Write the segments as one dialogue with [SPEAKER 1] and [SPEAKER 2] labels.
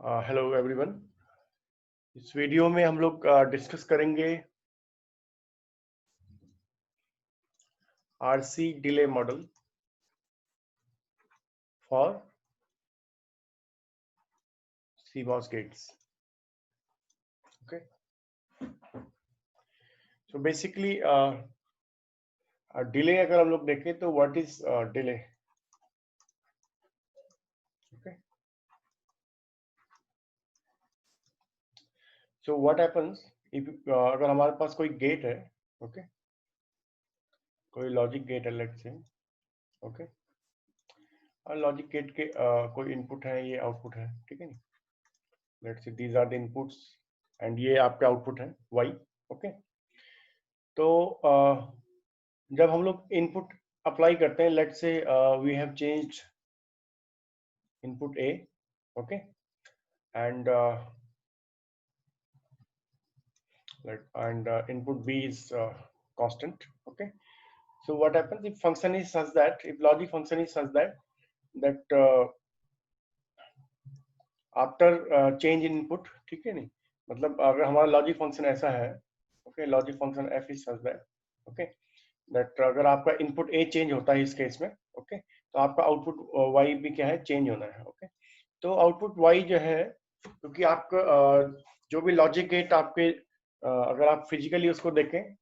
[SPEAKER 1] Hello everyone. इस video में हम लोग डिस्कस करेंगे RC delay model for CMOS gates. Okay, so basically delay अगर हम लोग देखें तो what is delay. Okay, so what happens if अगर हमारे पास कोई गेट है, ओके, कोई लॉजिक गेट है, लेट्स से, ओके, और लॉजिक गेट के कोई इनपुट है, ये आउटपुट है, ठीक है नहीं। Let's say these are the inputs and ये आपके आउटपुट है y। ओके, तो जब हम लोग इनपुट अप्लाई करते हैं, let's say we have changed input A, okay, and input B is constant. Okay, so what happens if function is such that, if logic function is such that after change in input, ठीक है नहीं, मतलब अगर हमारा logic function ऐसा है, okay, logic function f is such that, okay, that अगर आपका इनपुट A चेंज होता है इस केस में, ओके, तो आपका आउटपुट Y भी क्या है, चेंज होना है। ओके, तो आउटपुट Y जो है, क्योंकि आपका जो भी लॉजिक गेट आपके अगर आप फिजिकली उसको देखें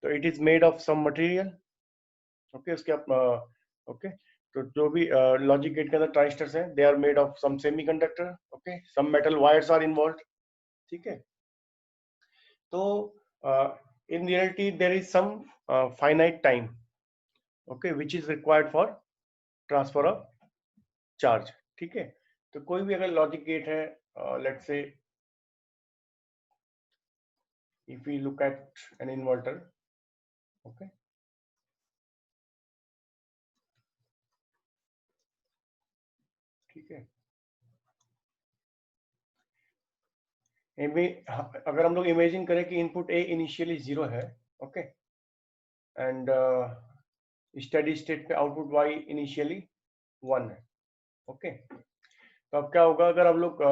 [SPEAKER 1] तो it is made of some material. Okay, उसके आप ओके, तो जो भी लॉजिक गेट के अंदर ट्रांजिस्टर्स हैं, they are made of some semiconductor, okay, some metal wires are involved, ठीक है। तो in reality there is some finite time, okay, which is required for transfer of charge, ठीक है। तो कोई भी अगर लॉजिक गेट है, let's say if we look at an inverter, okay, ठीक है, अगर हम लोग इमेजिन करें कि इनपुट ए इनिशियली 0 है, ओके, एंड स्टेडी स्टेट पे आउटपुट वाई इनिशियली 1 है, ओके, तो अब क्या होगा अगर हम लोग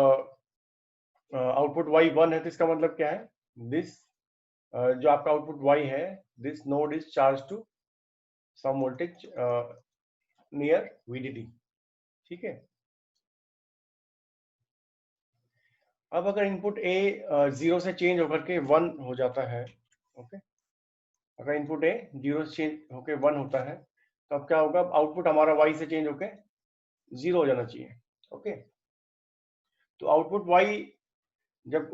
[SPEAKER 1] आउटपुट वाई 1 है, तो इसका मतलब क्या है, दिस जो आपका आउटपुट वाई है, this node is charge to some voltage near VDD, ठीक है। अब अगर इनपुट ए 0 से चेंज होकर के 1 हो जाता है, ओके, अगर इनपुट ए 0 से चेंज होकर 1 होता है, तो अब क्या होगा, आउटपुट हमारा y से चेंज होकर 0 हो जाना चाहिए। ओके, तो आउटपुट y जब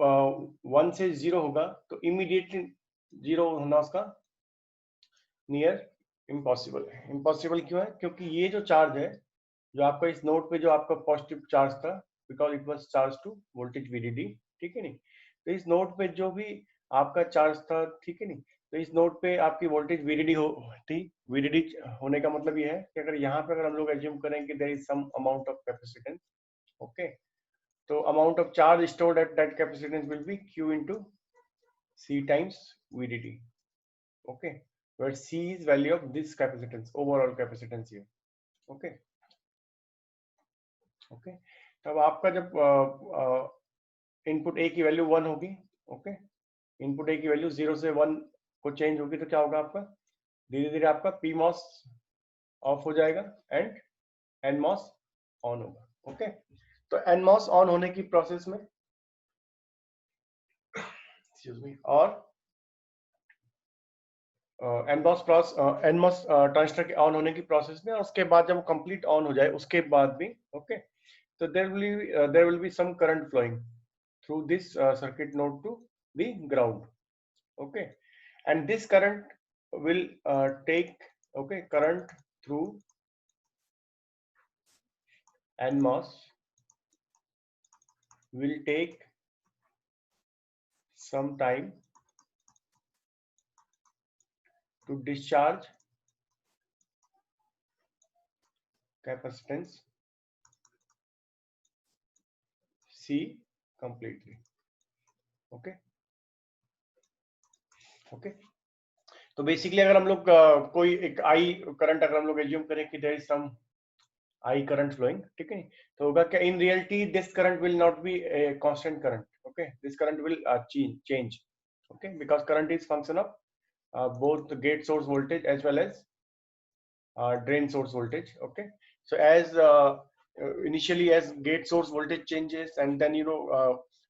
[SPEAKER 1] 1 से 0 होगा तो इमीडिएटली 0 होना उसका नियर इम्पॉसिबल है। इम्पॉसिबल क्यों है, क्योंकि ये जो चार्ज है, जो आपका इस नोड पे जो आपका पॉजिटिव चार्ज था, because it was charge to voltage VDD, ठीक है नहीं, तो इस नोड पे जो भी आपका चार्ज था, ठीक है नहीं, तो इस नोड पे आपकी वोल्टेज वीडीडी थी। वीडीडी होने का मतलब ये है कि अगर यहाँ पे अगर हम लोग एज्यूम करें कि there is some amount of capacitance, okay, तो amount of charge stored at that capacitance will be Q into C times VDD, okay, where C is value of this capacitance, overall capacitance here, okay, okay, तब आपका जब input A की value 1 होगी, okay, input A की value 0 से 1 को change होगी, तो क्या होगा, आपका धीरे धीरे आपका PMOS ऑफ हो जाएगा एंड NMOS ऑन होगा, ओके। तो NMOS ऑन होने की प्रोसेस में, एक्सक्यूज मी, और NMOS ट्रांजिस्टर के ऑन होने की प्रोसेस में, और उसके बाद जब कंप्लीट ऑन हो जाए उसके बाद भी, okay, so there will be some current flowing through this circuit node to the ground, okay, and this current will take, okay, current through NMOS will take some time to discharge capacitance C completely, okay, okay, तो basically अगर हम लोग कोई एक I current अगर हम लोग assume करें कि there is some I current flowing, ठीक है. तो होगा क्या, in reality this current will not be a constant current, okay, this current will change, okay, because current is function of both the gate source voltage as well as drain source voltage, okay. So as initially as gate source voltage changes and then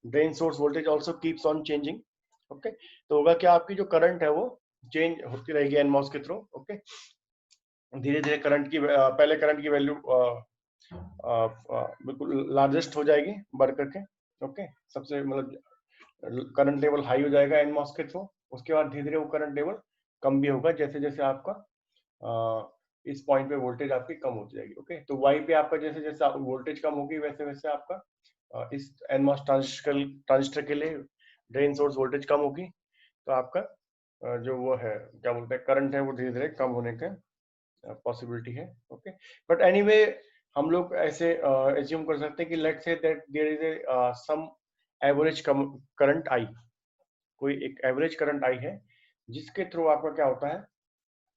[SPEAKER 1] drain source voltage also keeps on changing, okay. तो होगा क्या, आपकी जो current है वो change होती रहेगी NMOS के थ्रू, ओके. धीरे धीरे करंट की पहले करंट की वैल्यू बिल्कुल लार्जेस्ट हो जाएगी बढ़ करके, ओके. सबसे मतलब करंट लेवल हाई हो जाएगा एनमॉस के थ्रू. उसके बाद धीरे धीरे वो करंट लेवल कम भी होगा जैसे जैसे आपका इस पॉइंट पे वोल्टेज आपकी कम होती जाएगी, ओके. तो वाई पे आपका जैसे जैसे वोल्टेज कम होगी वैसे वैसे आपका इस एनमॉस ट्रांजिस्टर के लिए ड्रेन सोर्स वोल्टेज कम होगी, तो आपका जो वो है क्या बोलते हैं करंट है वो धीरे धीरे कम होने का पॉसिबिलिटी है, ओके. बट एनीवे हम लोग ऐसे एज्यूम कर सकते हैं कि let's say that there is a some average current I, कोई एक एवरेज करंट आई है जिसके थ्रू आपका क्या होता है,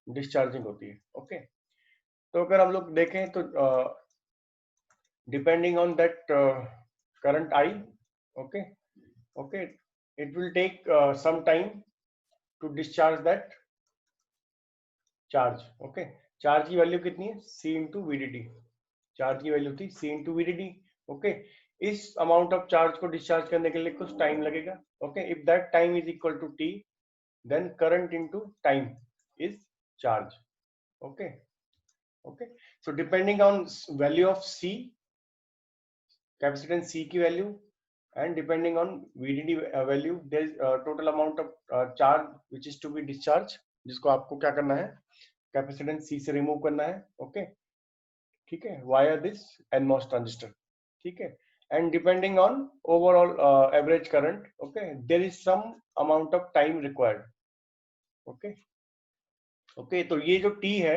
[SPEAKER 1] डिस्चार्जिंग होती है, ओके. तो अगर हम लोग देखें तो depending on that current I, okay, okay, it will take some time to discharge that charge, okay. Charge की वैल्यू कितनी है, C इंटू VDD. चार्ज की वैल्यू थी C इंटू VDD, ओके. इस अमाउंट ऑफ चार्ज को discharge करने के लिए कुछ टाइम लगेगा, okay. If that time is equal to T, then current into time is charge, okay, okay. So depending on value of C, capacitance C की value, and depending on VDD value, there is a total amount of charge which is to be discharged, जिसको आपको क्या करना है, capacitance C से remove करना है, okay, ठीक है, वाया दिस NMOS ट्रांजिस्टर, ठीक है. And depending on overall average current, okay, there is some amount of time required, okay, okay. तो ये जो T है,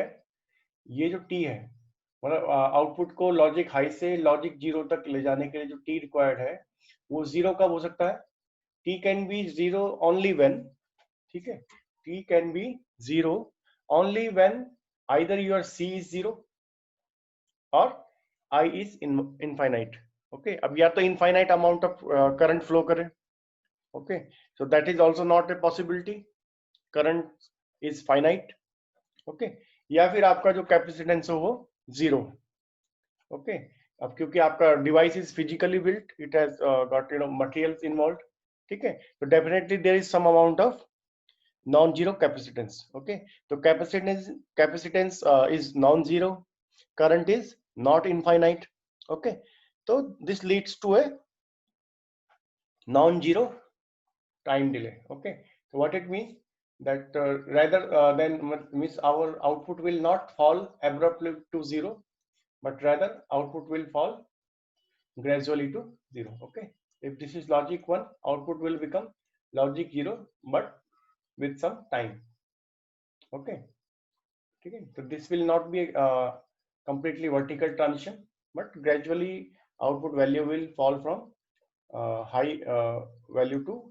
[SPEAKER 1] ये जो T है मतलब आउटपुट को लॉजिक हाई से लॉजिक जीरो तक ले जाने के लिए जो T रिक्वायर्ड है वो जीरो कब हो सकता है, T can be zero only when, ठीक है, T can be zero only when either your C is zero और I इज इनफाइनाइट, ओके. अब या तो infinite amount of current flow करे, okay, so that is also not a possibility, current is finite, okay. या फिर आपका जो capacitance हो वो जीरो, ओके. अब क्योंकि आपका device is physically built, it has got materials involve, ठीक है, तो definitely there is some amount of non zero capacitance, okay. तो capacitance is non zero, current is not infinite, okay. तो this leads to a non zero time delay, okay. So what it means that rather than means our output will not fall abruptly to zero, but rather output will fall gradually to zero, okay. If this is logic 1, output will become logic 0 but with some time, okay, okay. So this will not be a completely vertical transition, but gradually output value will fall from high value to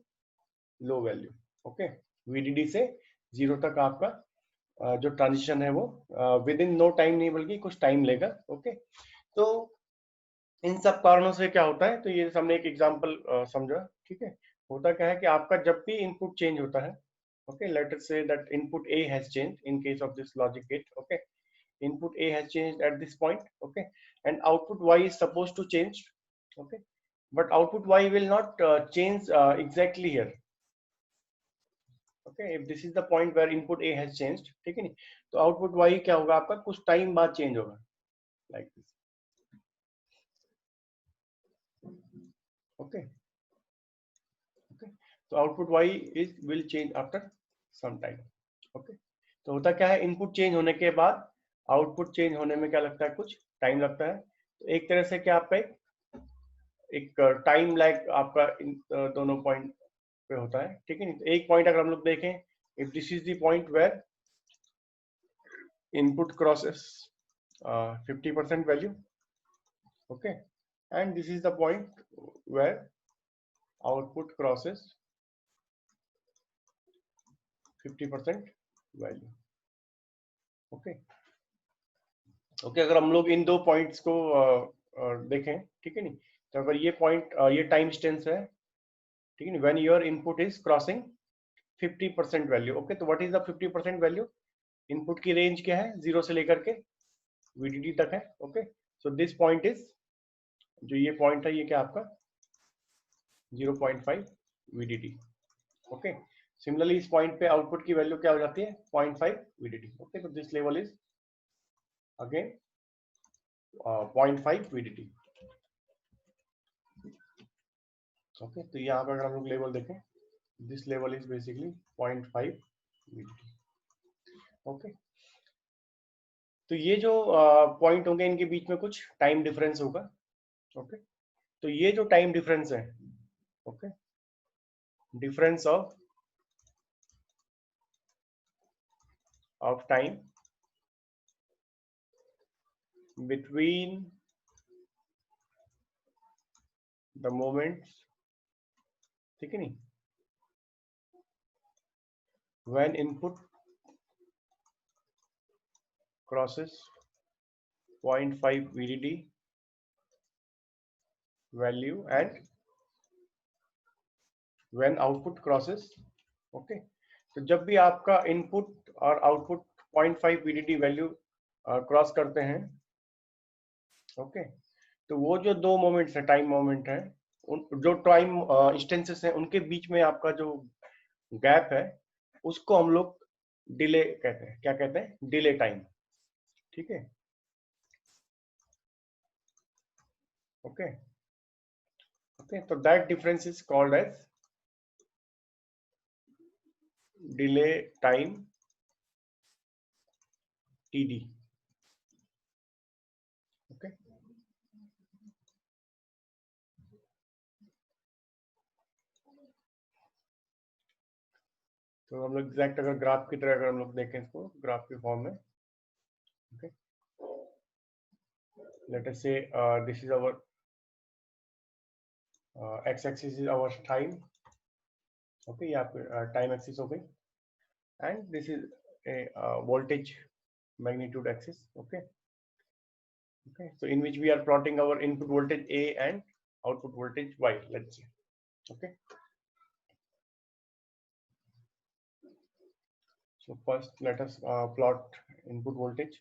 [SPEAKER 1] low value, okay. VDD से zero तक आपका जो transition है वो with in no time नहीं बल्कि कुछ time लेगा, ओके. तो इन सब कारणों से क्या होता है, तो ये हमने एक एग्जांपल समझा, ठीक है. होता क्या है कि आपका जब भी इनपुट चेंज होता है, okay, let us say that input A has changed in case of this logic gate, okay. Input A has changed at this point, okay, and output Y is supposed to change, okay, but output Y will not change exactly here, okay. If this is the point where input A has changed, ठीक है नहीं, तो output Y क्या होगा आपका कुछ time बाद change होगा, like this, okay, okay. तो output Y is will change after some time, okay. तो होता क्या है, इनपुट चेंज होने के बाद आउटपुट चेंज होने में क्या लगता है, कुछ टाइम लगता है. तो एक तरह से क्या आपका एक टाइम लैग आपका इन दोनों पॉइंट पे होता है, ठीक है नहीं. तो एक पॉइंट अगर हम लोग देखें, if this is the point where input crosses 50% value, okay, and this is the point where output crosses 50% value, okay. Okay, अगर हम लोग इन दो पॉइंट्स को देखें, ठीक है नहीं, तो अगर ये पॉइंट ये टाइम डिस्टेंस है, ठीक है नहीं, when your input is crossing 50% value. Okay, तो what is the 50% value? Input की रेंज क्या है? 0 से लेकर के VDD तक है। Okay, so this point is, जो ये पॉइंट है ये क्या आपका 0.5 VDD। ओके, सिमिलरली इस पॉइंट पे आउटपुट की वैल्यू क्या हो जाती है 0.5 VDD। ओके, तो this level is again 0.5 VDD। Okay, तो यहाँ पर अगर हम लोग लेवल देखें, this level is basically 0.5 VDD। Okay, तो ये जो पॉइंट होंगे इनके बीच में कुछ टाइम डिफरेंस होगा। ओके, तो ये जो टाइम डिफरेंस है, okay, difference of time between the moments, ठीक है नहीं, when input crosses 0.5 VDD value and when output crosses, okay, तो जब भी आपका इनपुट और आउटपुट 0.5 VDD वैल्यू क्रॉस करते हैं, ओके, तो वो जो दो मोमेंट्स है, टाइम मोमेंट है, उन जो टाइम इंस्टेंसेस है, उनके बीच में आपका जो गैप है उसको हम लोग डिले कहते हैं। क्या कहते हैं? Delay time. ठीक है, ओके ओके, तो that difference is called as delay time, TD। Okay, तो हम लोग एग्जैक्ट अगर ग्राफ की तरह अगर हम लोग देखें इसको ग्राफ के फॉर्म में, okay, let us say this is our x axis is our time. Okay, ये आपकी टाइम एक्सिस हो गई, and this is a voltage magnitude axis। Okay, okay, so in which we are plotting our input voltage A and output voltage Y, let's say। Okay, so first let us plot input voltage।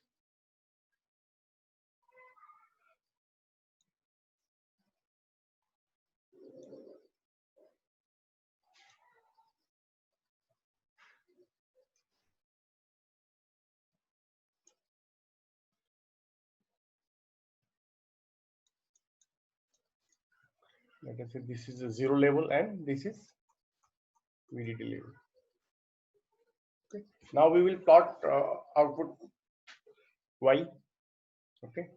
[SPEAKER 1] Let us say this is a zero level and this is VDD level। Okay, now we will plot output Y। Okay,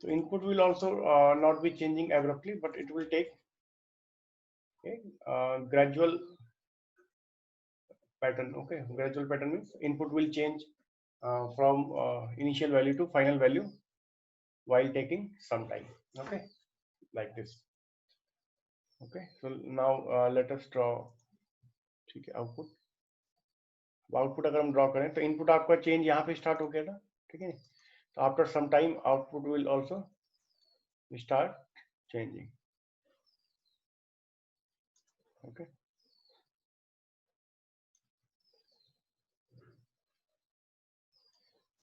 [SPEAKER 1] so input will also not be changing abruptly, but it will take a gradual pattern। Okay, gradual pattern means input will change from initial value to final value while taking some time। Okay, like this। Okay, so now let us draw, ठीक है, output अगर हम draw करें तो input आपका change यहाँ पे start हो गया था। ठीक है, तो after some time output will also start changing. Okay,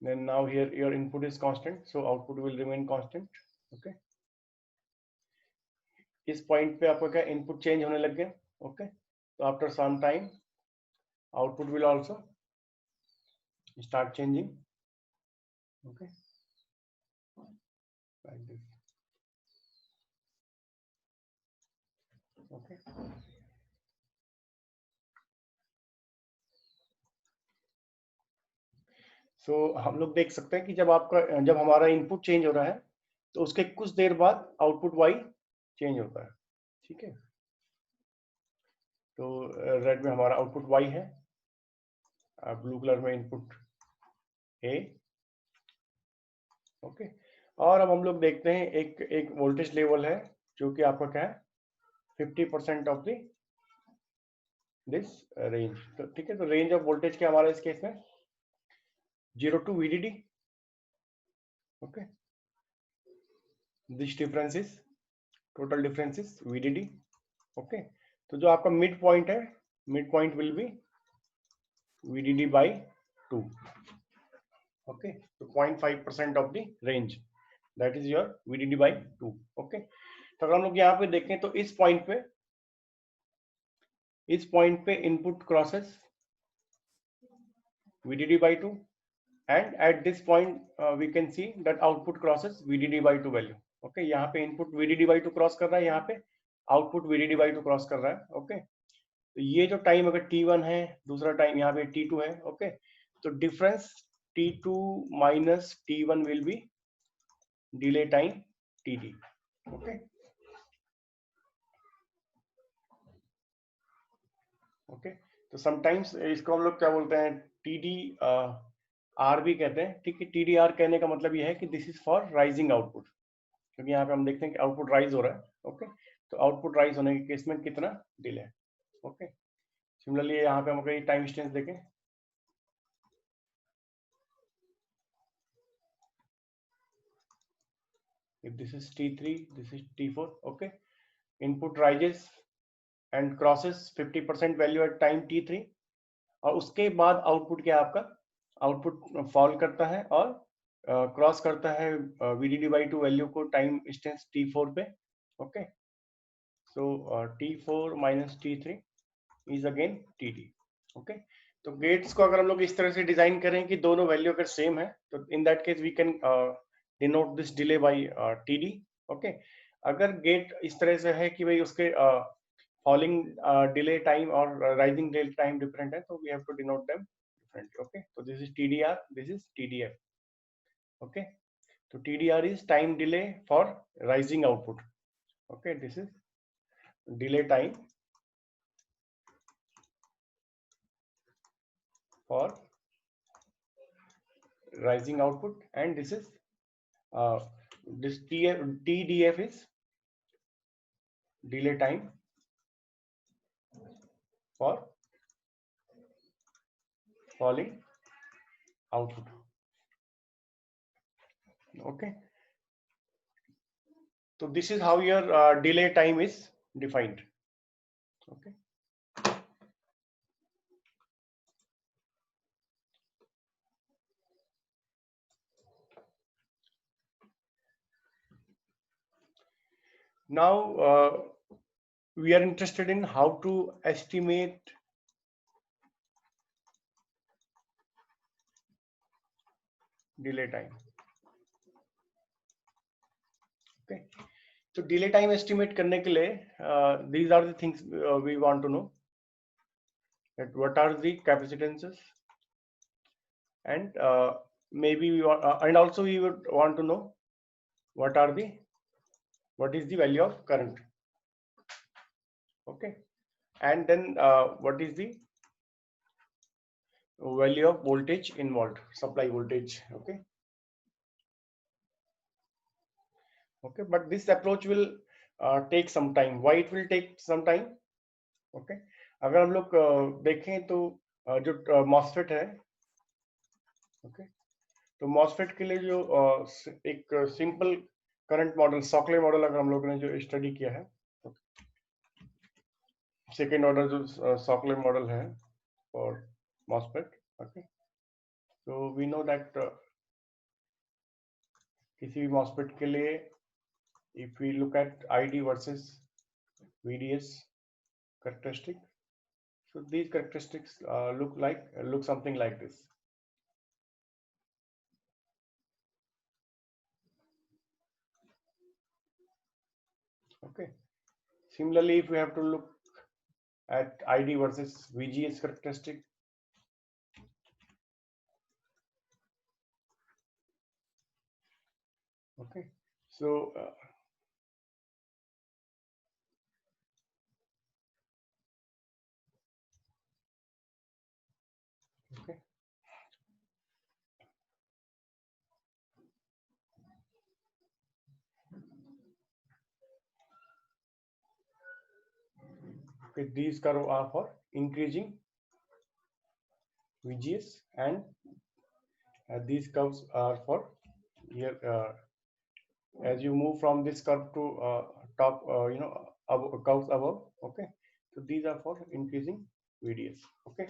[SPEAKER 1] then now here your input is constant, so output will remain constant। okay, इस पॉइंट पे आपका क्या इनपुट चेंज होने लग गया। ओके, तो after some time output will also start changing। okay, like this। Okay so हम लोग देख सकते हैं कि जब हमारा इनपुट चेंज हो रहा है तो उसके कुछ देर बाद आउटपुट वाई चेंज होता है। ठीक है, तो रेड में हमारा आउटपुट वाई है, ब्लू कलर में इनपुट ए। ओके, और अब हम लोग देखते हैं एक एक वोल्टेज लेवल है जो कि आपका क्या है 50% ऑफ द दिस रेंज। तो ठीक है, तो रेंज ऑफ वोल्टेज क्या हमारा इस केस में 0 to VDD। Okay, this difference is total difference is VDD। Okay, तो जो आपका मिड पॉइंट है, mid point will be VDD by 2। Okay, तो 0.5% of the range that is your VDD by 2। Okay, तो अगर हम लोग यहाँ पे देखें तो इस पॉइंट पे input crosses VDD by 2 and at this point we can see that output crosses VDD by 2 value। Okay, यहाँ पे इनपुट VDD by 2 क्रॉस कर रहा है, यहाँ पे आउटपुट VDD by 2 क्रॉस कर रहा है। ओके, तो ये जो टाइम अगर T1 है, दूसरा टाइम यहाँ पे T2 है। ओके, तो difference T2 minus T1 will be delay time TD। Okay, okay, तो समटाइम्स इसको हम लोग क्या बोलते हैं TD R भी कहते हैं। ठीक है, TDR कहने का मतलब ये है कि this is for rising output, क्योंकि यहाँ पे हम देखते हैं कि आउटपुट राइज हो रहा है। ओके, तो आउटपुट राइज होने के केस में कितना डिले है। ओके, सिमिलरली यहाँ पे हम अगर टाइम इंस्टेंस देखें, if this is T3, this is T4। okay, input rises and crosses 50% value at time T3, और उसके बाद आउटपुट क्या आपका आउटपुट फॉल करता है और क्रॉस करता है VDD by 2 वैल्यू को टाइम इंस्टेंस T4 पे। Okay, so T4 minus T3 is again TD। Okay, तो गेट्स को अगर हम लोग इस तरह से डिजाइन करें कि दोनों वैल्यू अगर सेम है तो in that case we can denote this delay by TD। Okay, अगर गेट इस तरह से है कि भाई उसके फॉलिंग डिले टाइम और राइजिंग डिले टाइम डिफरेंट है, तो we have to denote them differently. Okay, तो this is TDR, this is TDF। Okay, तो TDR is time delay for rising output. Okay, this is delay time for rising output, and this is this TDF is delay time for falling output। Okay, so this is how your delay time is defined। Okay, now we are interested in how to estimate delay time। Okay, so delay time estimate करने के लिए these are the things we want to know, that what are the capacitances, and maybe we want and also we would want to know what is the value of current। Okay, and then what is the value of voltage involved, supply voltage। Okay, okay, but this approach will take some time। why it will take some time? Okay, अगर हम लोग देखें तो जो MOSFET है, okay, तो MOSFET के लिए जो एक simple current model, Sakle model अगर हम लोग ने जो स्टडी किया है, सेकेंड ऑर्डर जो सॉकले मॉडल है फॉर MOSFET। ओके, तो वी नो दैट किसी भी MOSFET के लिए if we look at ID versus VDS characteristic, so these characteristics look something like this। Okay, Similarly, if we have to look at ID versus VGS characteristic, okay, so okay, okay, these curves are for increasing VGS, and these curves are for here. As you move from this curve to top, curves above, okay, so these are for increasing VDS, okay.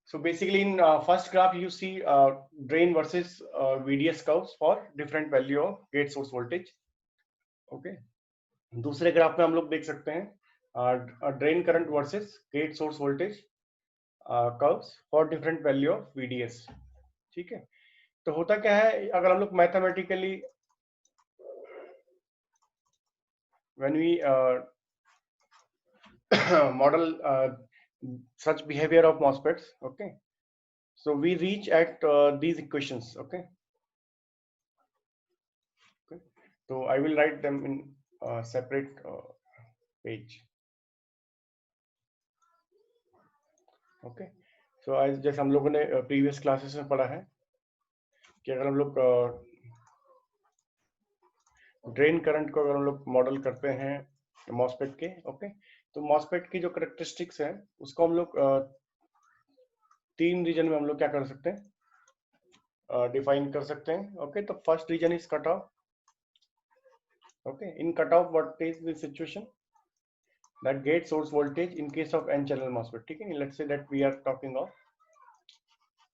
[SPEAKER 1] So basically in first graph you see drain versus VDS curves for different value of gate source voltage, okay. दूसरे graph में हम लोग देख सकते हैं drain current versus gate source voltage curves for different value of VDS, ठीक है। तो होता क्या है, अगर हम लोग mathematically when we model such behavior of MOSFETs, okay, so we reach at these equations, okay. So I will write them in separate page, okay. So as जैसे हम लोगों ने previous classes में पढ़ा है कि अगर हम लोग ड्रेन करंट को अगर हम लोग मॉडल करते हैं मॉसफेट के, ओके, तो मॉसफेट की जो करेक्टरिस्टिक्स है उसको हम लोग तीन रीजन में हम लोग क्या कर सकते हैं, डिफाइन कर सकते हैं, ओके। तो first region is cut off, okay. In cut off what is the situation that gate source voltage in case of n channel MOSFET, ठीक है। let's say that we are talking of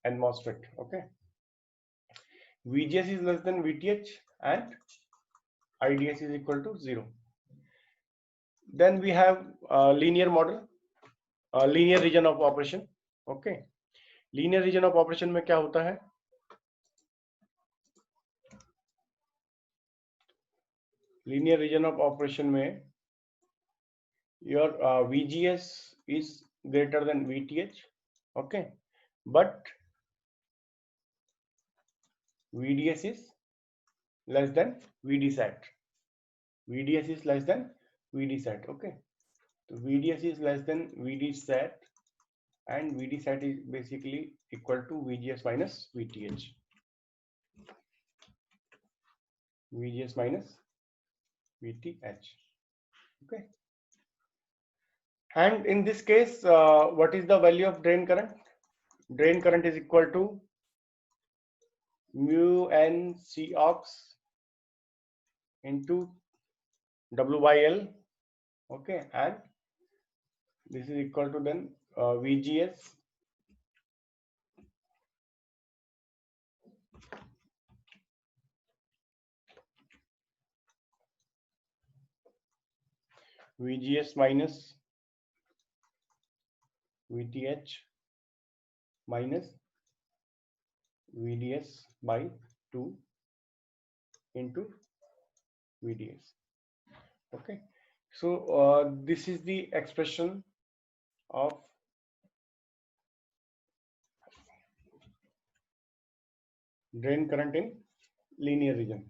[SPEAKER 1] n MOSFET, okay, VGS is less than VTH and IDS is equal to 0. Then we have linear model, linear region of operation, okay। linear region of operation में क्या होता है, linear region of operation में your VGS is greater than VTH, okay, but VDS is less than VDSAT. VDS is less than VDSAT, okay. So VDS is less than VDSAT and VDSAT is basically equal to VGS minus VTH. VGS minus VTH, okay. And in this case, what is the value of drain current? Drain current is equal to mu n C ox into W by L, okay, and this is equal to then VGS minus VTH minus VDS by 2 into VDS, okay. So this is the expression of drain current in linear region.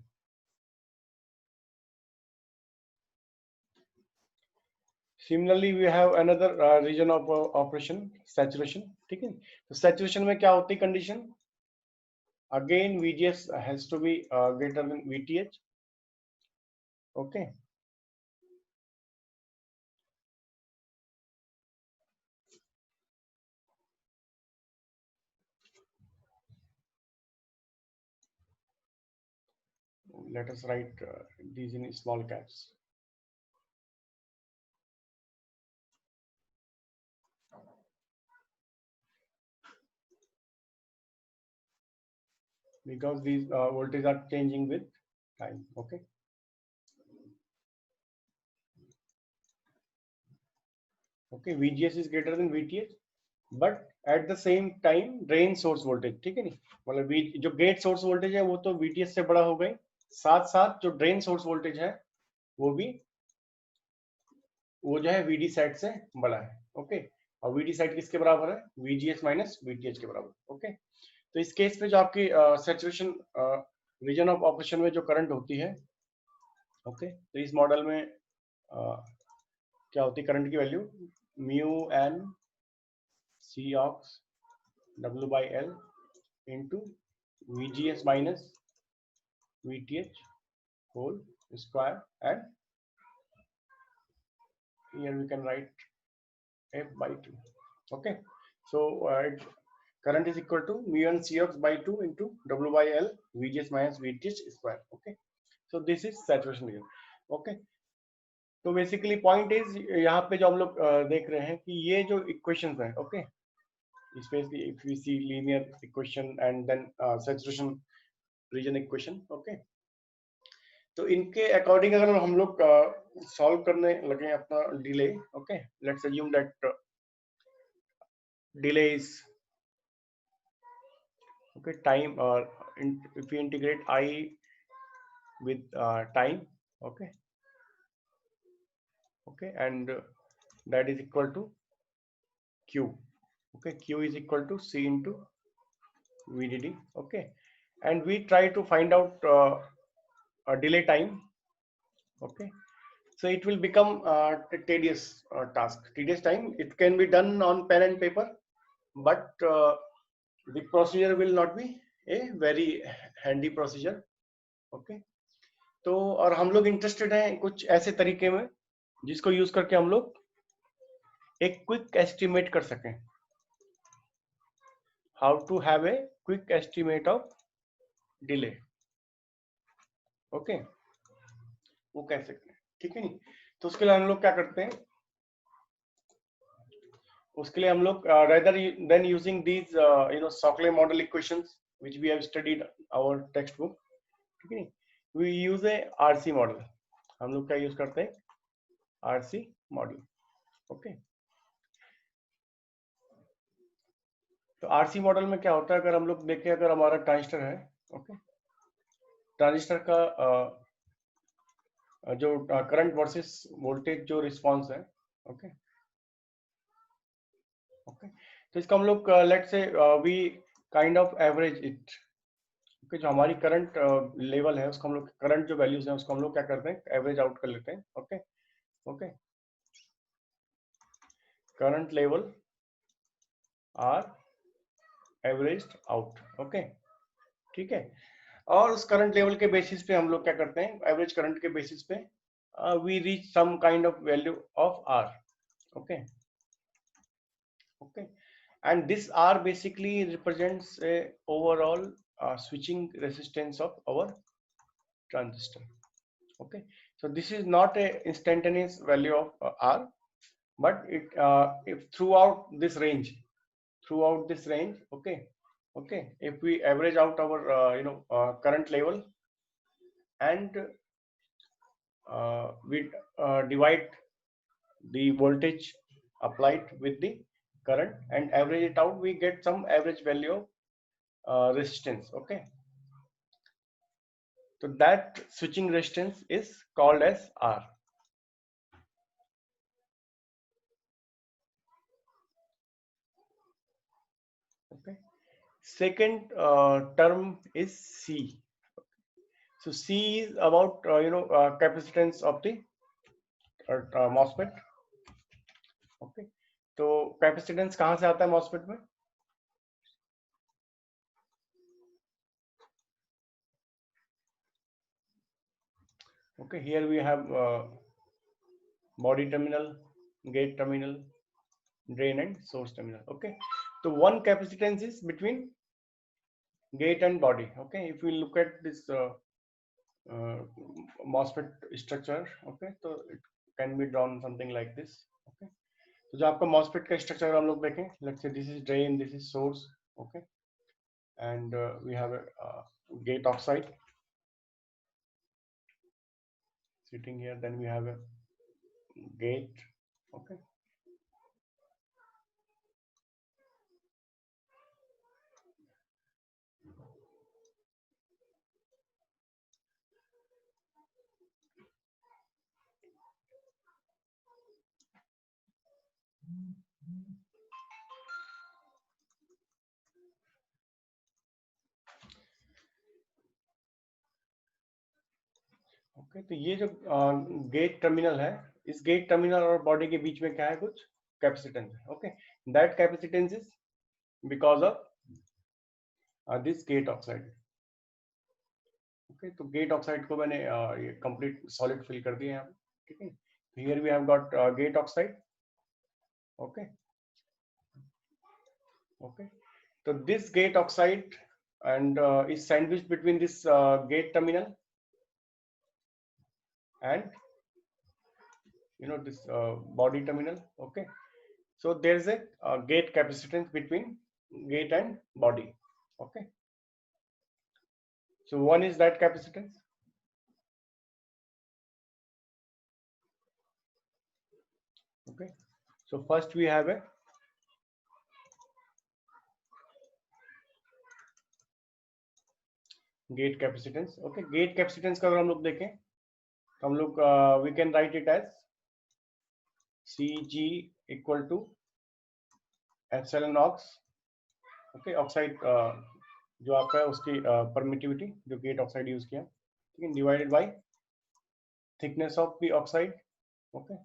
[SPEAKER 1] Similarly, we have another region of operation, saturation, ठीक है। तो saturation में क्या होती है condition? Again, VGS has to be greater than VTH, okay. Let us write these in small caps. Because these voltages are changing with time, okay. Okay, VGS is greater than VTH, but at the same time drain source voltage, ठीक है। नहीं मतलब जो gate source voltage है वो तो VTH से बड़ा हो गई, साथ साथ जो ड्रेन सोर्स वोल्टेज है वो भी वो जो है VD सेट से बड़ा है। ओके, और VD सेट किसके बराबर है? VGS माइनस VTH के बराबर। ओके, तो इस केस में जो आपकी सैचुरेशन रीजन ऑफ ऑपरेशन में जो करंट होती है, ओके, तो इस मॉडल में क्या होती है करंट की value? Mu n C ox W by L into VGS minus VTH whole square, and here we can write F by 2. Okay, so current is equal to mu n Cox by 2 into W by L VGS minus VTH square. Okay, so this is saturation region. Okay, तो basically point is यहाँ पे जो हम लोग देख रहे हैं कि ये जो इक्वेशंस हैं, okay, especially if we see linear equation and then saturation region equation, okay, तो इनके अकॉर्डिंग अगर हम लोग सॉल्व करने लगे अपना delay, okay, let's assume that delay is okay time, if we integrate I with time, okay, and that is equal to Q. Okay, Q is equal to C into VDD. Okay, and we try to find out a delay time. Okay, so it will become a tedious task, tedious time. It can be done on pen and paper, but the procedure will not be a very handy procedure. Okay, तो और हम लोग interested हैं कुछ ऐसे तरीके में जिसको यूज करके हम लोग एक क्विक एस्टिमेट कर सकें। How to have a quick estimate of delay. Okay, वो कह सकते हैं, ठीक है नहीं? तो उसके लिए हम लोग क्या करते हैं, उसके लिए हम लोग rather than using these Shockley model equations which we have studied our textbook, ठीक है नहीं, we use a RC model। हम लोग क्या यूज करते हैं? RC model. ओके, तो आरसी मॉडल में क्या होता है, अगर हम लोग देखें, अगर हमारा ट्रांजिस्टर है, ओके, ट्रांजिस्टर का जो करंट वर्सेस वोल्टेज जो रिस्पांस है, ओके, ओके, तो इसका हम लोग let say we kind of average it. Okay, जो हमारी करंट लेवल है उसको हम लोग, करंट जो वैल्यूज है उसको हम लोग क्या करते हैं? एवरेज आउट कर लेते हैं। Okay, okay, current level are averaged out. Okay, ठीक है, और उस करंट लेवल के बेसिस पे हम लोग क्या करते हैं? एवरेज करंट के बेसिस पे we reach some kind of value of R. Okay, okay, and this R basically represents a overall switching resistance of our transistor. Okay, so this is not a instantaneous value of R, but it if throughout this range, okay, okay, if we average out our current level, and we divide the voltage applied with the current and average it out, we get some average value of resistance. Okay, so that switching resistance is called as R. Okay, second term is C. So C is about capacitance of the MOSFET. Okay, तो capacitance कहाँ से आता है MOSFET में? Okay, here we have body terminal, gate terminal, drain and source terminal. Okay, so one capacitance is between gate and body. Okay, if we look at this MOSFET structure, okay, so it can be drawn something like this. Okay, तो जो आपका MOSFET का structure हम लोग देखें, let's say this is drain, this is source, okay, and we have a gate oxide sitting here, then we have a gate, okay, okay, तो ये जो गेट टर्मिनल है, इस गेट टर्मिनल और बॉडी के बीच में क्या है, कुछ कैपेसिटेंस है। Okay, that capacitance is because of this gate oxide. Okay, तो गेट ऑक्साइड को मैंने ये कंप्लीट सॉलिड फिल कर दिया यहाँ पे, ठीक है। Here we have got gate oxide. Okay, okay, so this gate oxide and is sandwiched between this gate terminal and this body terminal. Okay, so there is a gate capacitance between gate and body. Okay, so one is that capacitance. Okay, so first we have a gate capacitance. Okay, gate capacitance का अगर हम लोग देखें तो हम लोग we can write it as Cg equal to epsilon ox. Okay, oxide जो आपका है उसकी परमिटिविटी जो गेट ऑक्साइड यूज किया, ठीक है, divided by thickness of the oxide. Okay,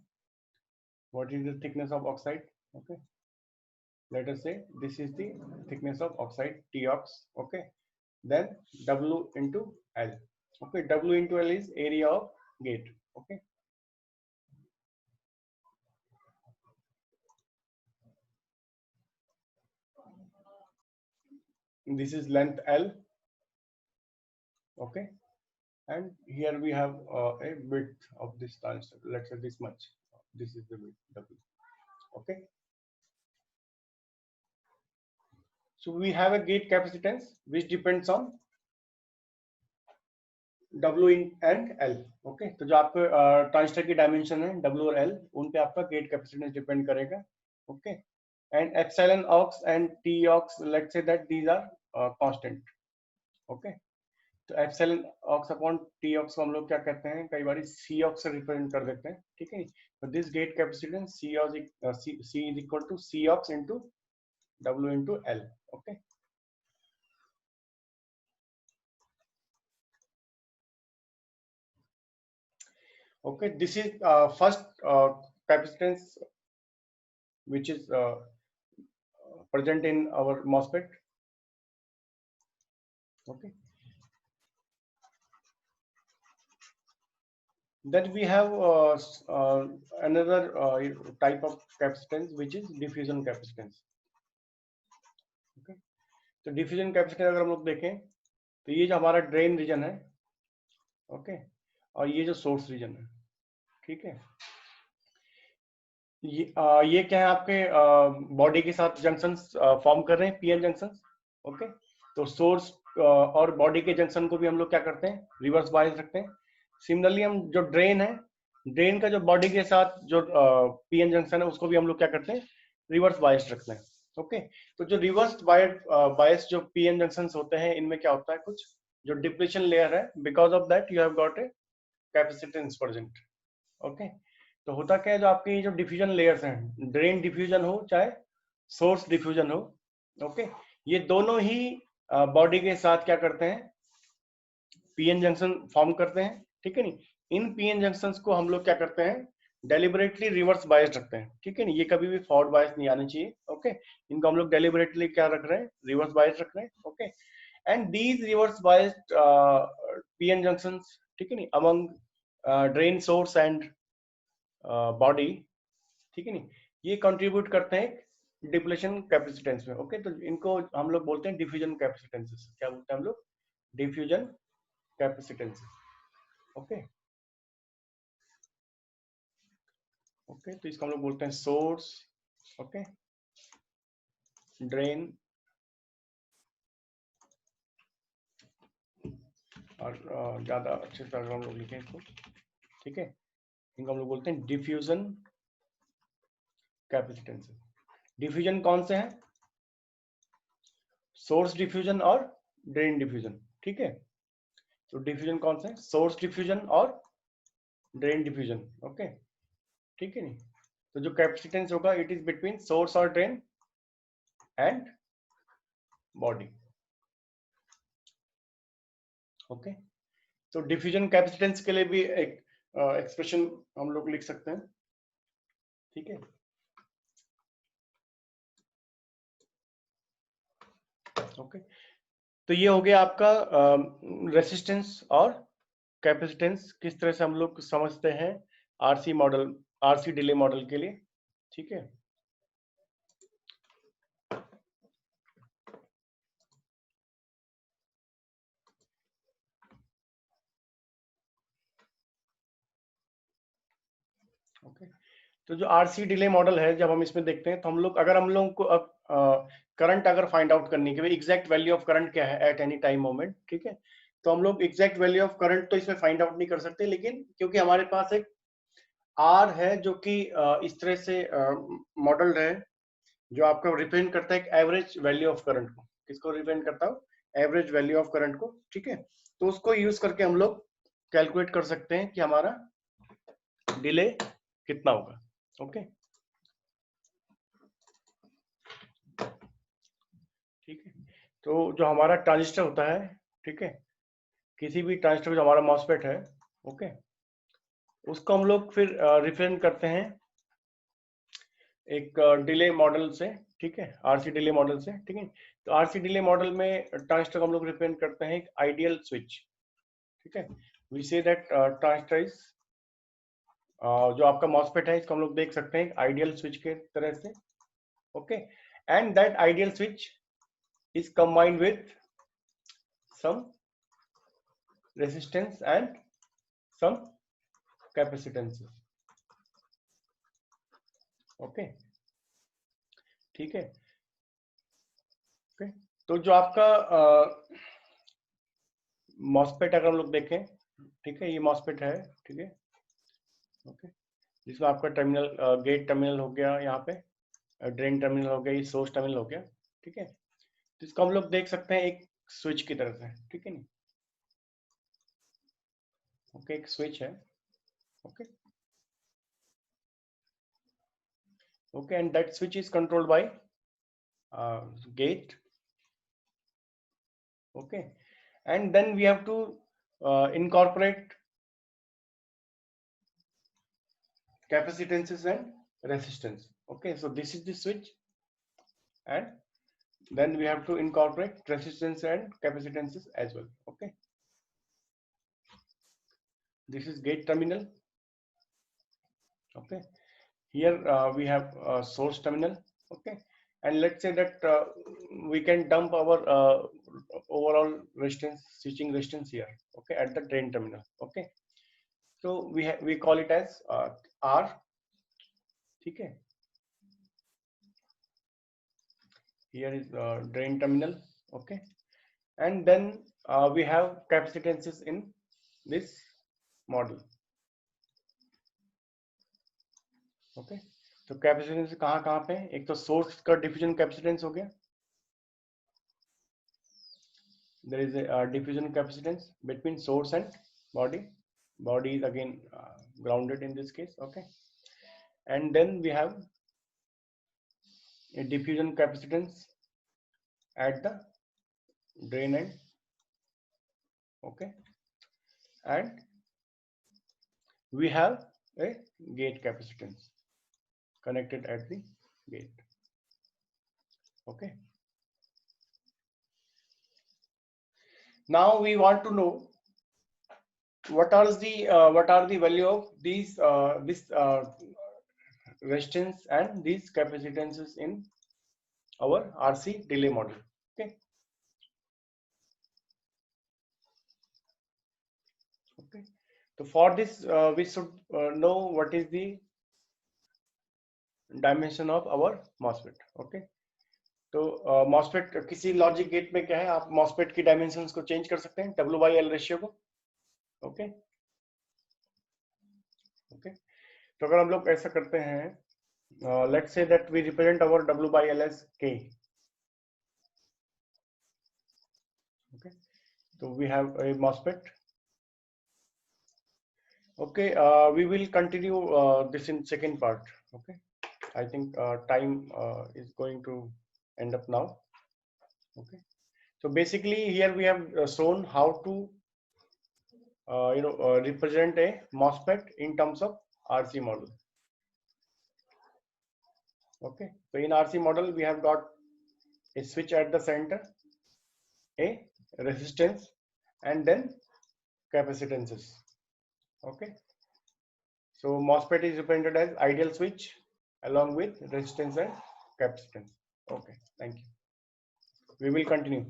[SPEAKER 1] what is the thickness of oxide? Okay, let us say this is the thickness of oxide, Tox. Okay, then W into L. Okay, W into L is area of gate. Okay, this is length L. Okay, and here we have a width of this transistor, let's say this much. This is the width W. Okay, so we have a gate capacitance which depends on W and L. Okay, तो जो आपके transistor की dimension है W और L, उन पे आपका gate capacitance depend करेगा. Okay, and epsilon ox and T ox, let's say that these are constant. Okay, तो epsilon ox upon T ox को हम लोग क्या कहते हैं, कई बार सी ऑक्स से रिप्रेजेंट कर देते हैं, ठीक है. तो this gate capacitance C is equal to C ox into W into L. Okay, okay, this is first capacitance which is present in our MOSFET. Okay, then we have another type of capacitance which is diffusion capacitance. Okay, तो diffusion capacitance अगर हम लोग देखें तो ये जो हमारा drain reason है, ओके, और ये जो सोर्स रीजन है, ठीक है, ये क्या है, आपके बॉडी के साथ जंक्शंस फॉर्म कर रहे हैं, पीएन जंक्शंस. ओके, तो सोर्स और बॉडी के जंक्शन को भी हम लोग क्या करते हैं, रिवर्स बायस रखते हैं. सिमिलरली हम जो ड्रेन है, ड्रेन का जो बॉडी के साथ जो पीएन जंक्शन है उसको भी हम लोग क्या करते हैं, रिवर्स बायस रखते हैं. ओके, तो जो रिवर्स बायस जो पीएन जंक्शंस होते हैं, इनमें क्या होता है, कुछ जो डिप्लीशन लेयर है, because of that you have got a capacitance present. Okay, तो होता क्या है, जो आपकी जो डिफ्यूजन लेयर्स हैं, ड्रेन डिफ्यूजन हो चाहे सोर्स डिफ्यूजन हो, ओके, ये दोनों ही बॉडी के साथ क्या करते हैं, पीएन जंक्शन फॉर्म करते हैं, ठीक है नहीं. इन पीएन जंक्शंस को हम लोग क्या करते हैं, डेलिबरेटली रिवर्स बायस रखते हैं, ठीक है नहीं. ये कभी भी फॉरवर्ड बायस नहीं आनी चाहिए. ओके, इनको हम लोग डेलिबरेटली क्या रख रहे हैं, रिवर्स बायस रख रहे हैं. Okay, and these rivers biased PN junctions, ठीक है नहीं, among drain source and body, ठीक है नहीं, ये कंट्रीब्यूट करते हैं डिप्लेशन कैपेसिटेंस में. ओके, तो इनको हम लोग बोलते हैं डिफ्यूजन कैपेसिटेंसेस. क्या बोलते हैं हम लोग, डिफ्यूजन कैपेसिटेंसेस. ओके, ओके, तो इसको हम लोग बोलते हैं सोर्स, ओके, ड्रेन, और ज्यादा अच्छे से अगर हम लोग लिखें इसको, ठीक है, इनको हम लोग बोलते हैं डिफ्यूजन कैपेसिटेंसेस. डिफ्यूजन कौन से हैं, सोर्स डिफ्यूजन और ड्रेन डिफ्यूजन, ठीक है. तो डिफ्यूजन कौन से हैं, सोर्स डिफ्यूजन और ड्रेन डिफ्यूजन. ओके, ठीक है नहीं. तो जो कैपेसिटेंस होगा इट इज बिटवीन सोर्स और ड्रेन एंड बॉडी। ओके, तो डिफ्यूजन कैपेसिटेंस के लिए भी एक एक्सप्रेशन हम लोग लिख सकते हैं, ठीक है। ओके, तो ये हो गया आपका रेसिस्टेंस और कैपेसिटेंस किस तरह से हम लोग समझते हैं RC model, RC delay model के लिए, ठीक है। ओके, तो जो आरसी डिले मॉडल है जब हम इसमें देखते हैं तो हम लोग अगर हम लोग को अब करंट अगर फाइंड आउट करनी है, एग्जैक्ट वैल्यू ऑफ करंट क्या है एट एनी टाइम मोमेंट, ठीक है, तो हम लोग एग्जैक्ट वैल्यू ऑफ करंट तो इसमें फाइंड आउट नहीं कर सकते, लेकिन क्योंकि हमारे पास एक आर है जो कि इस तरह से मॉडल है जो आपको रिप्रेजेंट करता है एक एवरेज वैल्यू ऑफ करंट को। किसको रिप्रेजेंट करता हूँ? एवरेज वैल्यू ऑफ करंट को, ठीक है। तो उसको यूज करके हम लोग कैलकुलेट कर सकते हैं कि हमारा डिले कितना होगा। ओके, ठीक है। तो जो हमारा ट्रांजिस्टर होता है, ठीक है, किसी भी ट्रांजिस्टर जो हमारा मॉसफेट है, ओके, उसको हम लोग फिर रिप्रेजेंट करते हैं एक डिले मॉडल से, ठीक है, आरसी डिले मॉडल से, ठीक है। तो आरसी डिले मॉडल में ट्रांजिस्टर को हम लोग रिप्रेजेंट करते हैं एक आइडियल स्विच, ठीक है। We say that transistor is जो आपका मॉसफेट है इसको हम लोग देख सकते हैं आइडियल स्विच के तरह से, okay, and that ideal switch is combined with some resistance and some capacitance, okay, ठीक है। ओके, तो जो आपका मॉसफेट अगर हम लोग देखें, ठीक है, ये मॉसफेट है, ठीक है, ओके, जिसमें आपका टर्मिनल गेट टर्मिनल हो गया, यहाँ पे ड्रेन टर्मिनल हो गया, ये सोर्स टर्मिनल हो गया, ठीक है। तो इसको हम लोग देख सकते हैं एक स्विच की तरह से, ठीक है, नहीं, ओके, एक स्विच है, okay, okay, and that switch is controlled by gate, okay, and then we have to incorporate capacitances and resistance, okay. So this is the switch, and then we have to incorporate resistance and capacitances as well, okay. This is gate terminal, okay. Here we have source terminal, okay, and let's say that we can dump our overall resistance, switching resistance here, okay, at the drain terminal, okay. So we call it as R, ठीक है. Here is drain terminal, okay, and then we have capacitances in this model, okay. तो capacitance कहाँ कहाँ पे, एक तो source का diffusion capacitance हो गया, there is a diffusion capacitance between source and body. Body is again grounded in this case, okay, and then we have a diffusion capacitance at the drain end, okay, and we have a gate capacitance connected at the gate, okay. Now we want to know what are the value of these this resistance and these capacitances in our RC delay model, okay. Okay, so for this we should know what is the dimension of our MOSFET, okay. तो MOSFET किसी logic gate में क्या है, आप MOSFET की dimensions को change कर सकते हैं W/L रेशियो को, ओके, ओके। तो अगर हम लोग ऐसा करते हैं, let's say that we represent our W/L as K, okay, so we have a MOSFET Okay, we will continue this in second part. Okay, I think time is going to end up now. Okay, so basically here we have shown how to represent a MOSFET in terms of RC model. Okay, so in RC model we have got a switch at the center, a resistance, and then capacitances. Okay, so MOSFET is represented as ideal switch along with resistance and capacitance. Okay, thank you. We will continue.